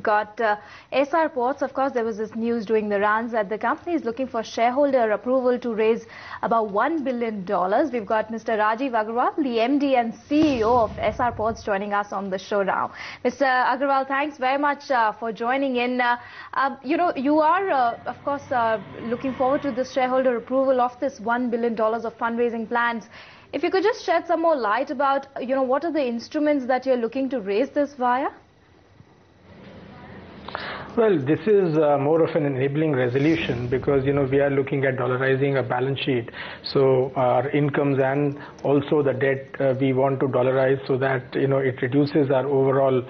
got Essar Ports. Of course, there was this news during the runs that the company is looking for shareholder approval to raise about $1 billion. We've got Mr. Rajiv Agrawal, the MD and CEO of Essar Ports, joining us on the show now. Mr. Agrawal, thanks very much for joining in. You are, of course, looking forward to the shareholder approval of this $1 billion of fundraising plans. If you could just shed some more light about, what are the instruments that you're looking to raise this via? Well, this is more of an enabling resolution because, we are looking at dollarizing a balance sheet. So our incomes and also the debt we want to dollarize so that, it reduces our overall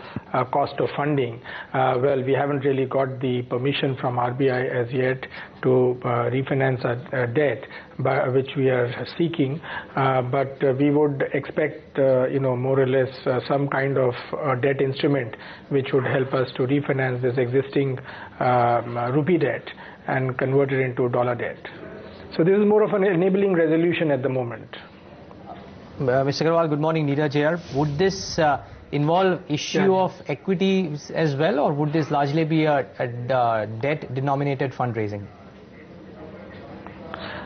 cost of funding. Well, we haven't really got the permission from RBI as yet to refinance our debt, which we are seeking. But we would expect, more or less some kind of debt instrument which would help us to refinance this existing rupee debt and convert it into dollar debt. So this is more of an enabling resolution at the moment. Mr. Agrawal, good morning. Neeraj here. Would this involve issue of equity as well, or would this largely be a debt-denominated fundraising?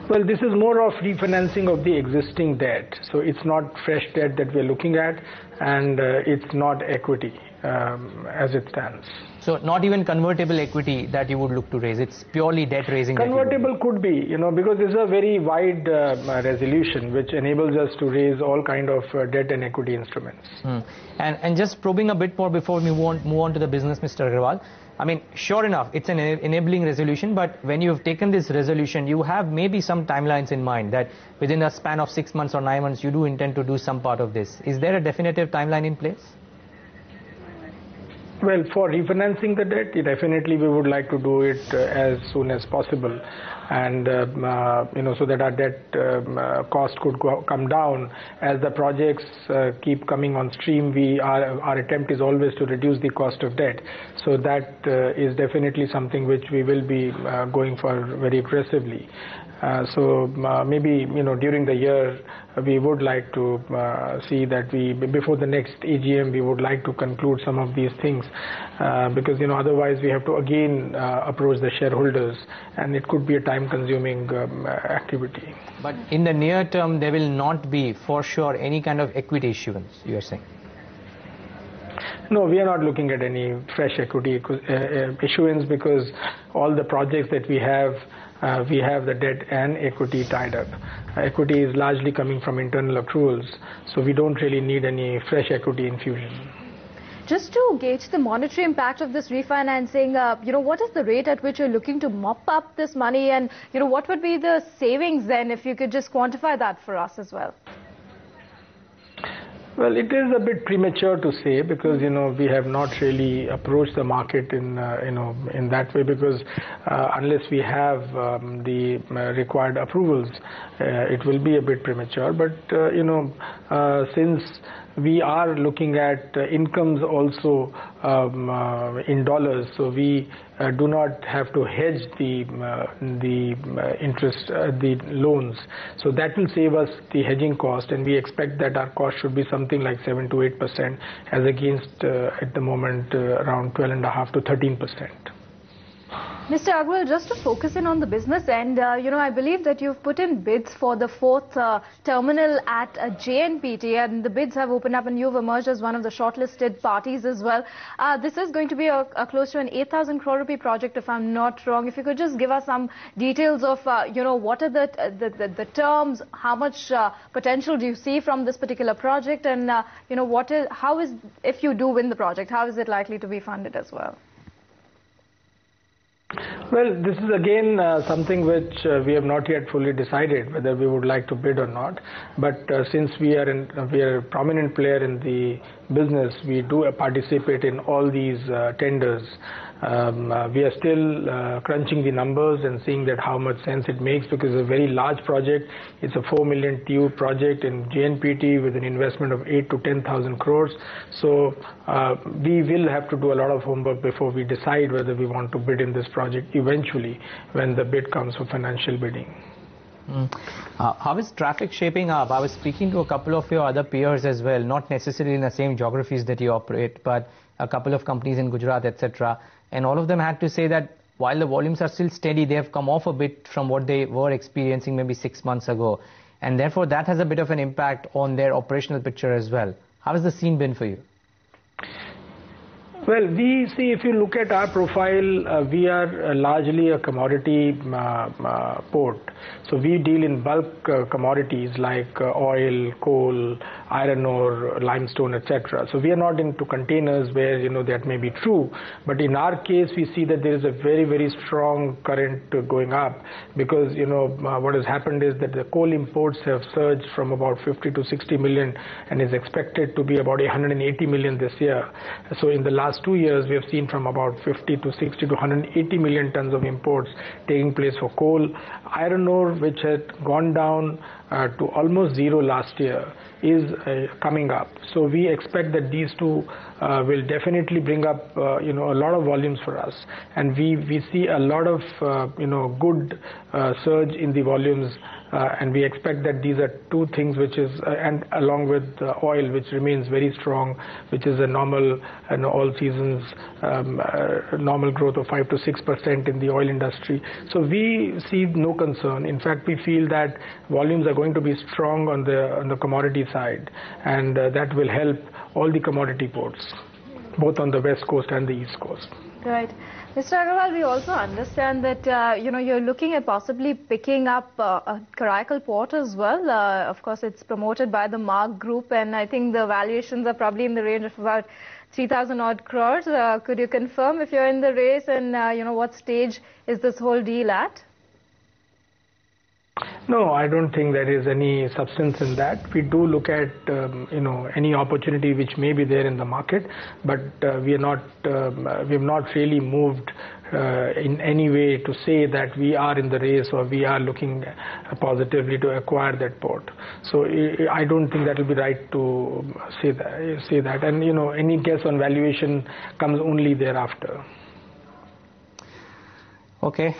Well, this is more of refinancing of the existing debt. So it's not fresh debt that we're looking at, and it's not equity as it stands. So not even convertible equity that you would look to raise. It's purely debt raising. Convertible could be, because this is a very wide resolution which enables us to raise all kind of debt and equity instruments. And just probing a bit more before we move on to the business, Mr. Agrawal. I mean, sure enough, it's an enabling resolution, but when you've taken this resolution, you have maybe some timelines in mind that within a span of 6 months or 9 months, you do intend to do some part of this. Is there a definitive timeline in place? Well, for refinancing the debt, definitely we would like to do it as soon as possible, and so that our debt cost could come down as the projects keep coming on stream. Our attempt is always to reduce the cost of debt, so that is definitely something which we will be going for very aggressively. So maybe during the year we would like to see that before the next AGM we would like to conclude some of these things because otherwise we have to again approach the shareholders, and it could be a time consuming activity. But in the near term there will not be for sure any kind of equity issuance, you are saying? No, we are not looking at any fresh equity issuance because all the projects that we have the debt and equity tied up. Equity is largely coming from internal accruals, so we don't really need any fresh equity infusion. Just to gauge the monetary impact of this refinancing, what is the rate at which you're looking to mop up this money, and what would be the savings then, if you could just quantify that for us as well? Well, it is a bit premature to say because we have not really approached the market in that way because unless we have the required approvals, it will be a bit premature. But since we are looking at incomes also in dollars, so we do not have to hedge the interest, the loans. So that will save us the hedging cost, and we expect that our cost should be something like 7 to 8%, as against at the moment around 12.5% to 13%. Mr. Agrawal, just to focus in on the business end, I believe that you've put in bids for the 4th terminal at JNPT, and the bids have opened up and you've emerged as one of the shortlisted parties as well. This is going to be a close to an 8,000 crore rupee project, if I'm not wrong. If you could just give us some details of, what are the terms, how much potential do you see from this particular project, and, if you do win the project, how is it likely to be funded as well? Well, this is again something which we have not yet fully decided whether we would like to bid or not. But since we are a prominent player in the business, we do participate in all these tenders. We are still crunching the numbers and seeing that how much sense it makes, because it's a very large project. It's a 4 million TEU project in JNPT with an investment of 8 to 10,000 crores. So we will have to do a lot of homework before we decide whether we want to bid in this project eventually when the bid comes for financial bidding. How is traffic shaping up? I was speaking to a couple of your other peers as well, not necessarily in the same geographies that you operate, but a couple of companies in Gujarat, etc. And all of them had to say that while the volumes are still steady, they have come off a bit from what they were experiencing maybe 6 months ago. And therefore, that has a bit of an impact on their operational picture as well. How has the scene been for you? Well, we see, if you look at our profile, we are largely a commodity port. So we deal in bulk commodities like oil, coal, iron ore, limestone, etc. So we are not into containers where, that may be true. But in our case, we see that there is a very, very strong current going up because, what has happened is that the coal imports have surged from about 50 to 60 million and is expected to be about 180 million this year. So in the last 2 years, we have seen from about 50 to 60 to 180 million tons of imports taking place for coal. Iron ore, which had gone down to almost zero last year, is coming up. So we expect that these two will definitely bring up a lot of volumes for us, and we see a lot of good surge in the volumes, and we expect that these are two things which is and along with oil, which remains very strong, which is a normal all seasons normal growth of 5 to 6% in the oil industry. So we see no concern. In fact, we feel that volumes are going to be strong on the commodity side, and that will help all the commodity ports, both on the west coast and the east coast. Right. Mr. Agarwal, we also understand that, you're looking at possibly picking up a Kanhaiya port as well. Of course, it's promoted by the Mark Group, and I think the valuations are probably in the range of about 3,000 odd crores. Could you confirm if you're in the race and, what stage is this whole deal at? No, I don't think there is any substance in that. We do look at, any opportunity which may be there in the market, but we have not really moved in any way to say that we are in the race or we are looking positively to acquire that port. So I don't think that will be right to say that. And, any guess on valuation comes only thereafter. Okay,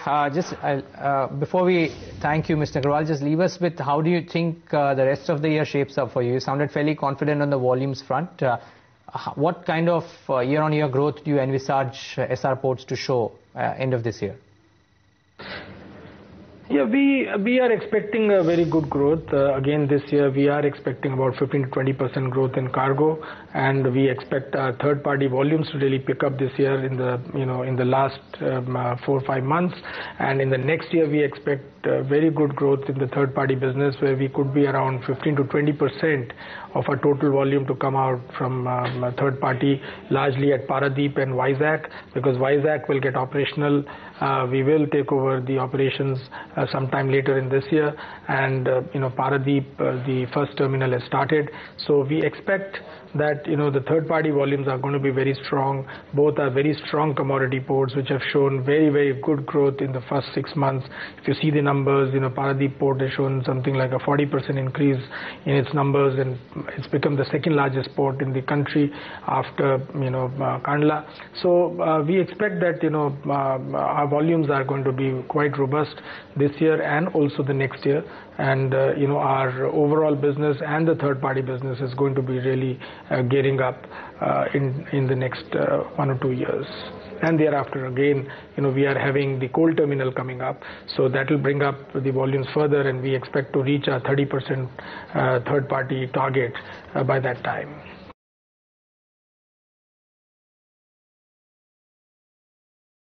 before we thank you, Mr. Agarwal, just leave us with how do you think the rest of the year shapes up for you? You sounded fairly confident on the volumes front. What kind of year-on-year growth do you envisage Essar Ports to show end of this year? Yeah, we are expecting a very good growth. Again, this year we are expecting about 15 to 20% growth in cargo, and we expect our third-party volumes to really pick up this year in the last 4 or 5 months. And in the next year, we expect very good growth in the third-party business, where we could be around 15 to 20% of our total volume to come out from third party, largely at Paradeep and Vizag, because Vizag will get operational. We will take over the operations sometime later in this year, and Paradeep, the first terminal has started. So we expect that the third party volumes are going to be very strong. Both are very strong commodity ports which have shown very, very good growth in the first 6 months. If you see the numbers, Paradeep port has shown something like a 40% increase in its numbers, and it's become the second largest port in the country after Kandla. So we expect that our volumes are going to be quite robust this year and also the next year, and our overall business and the third party business is going to be really gearing up in the next 1 or 2 years. And thereafter, again, we are having the coal terminal coming up, so that will bring up the volumes further, and we expect to reach our 30% third party target by that time.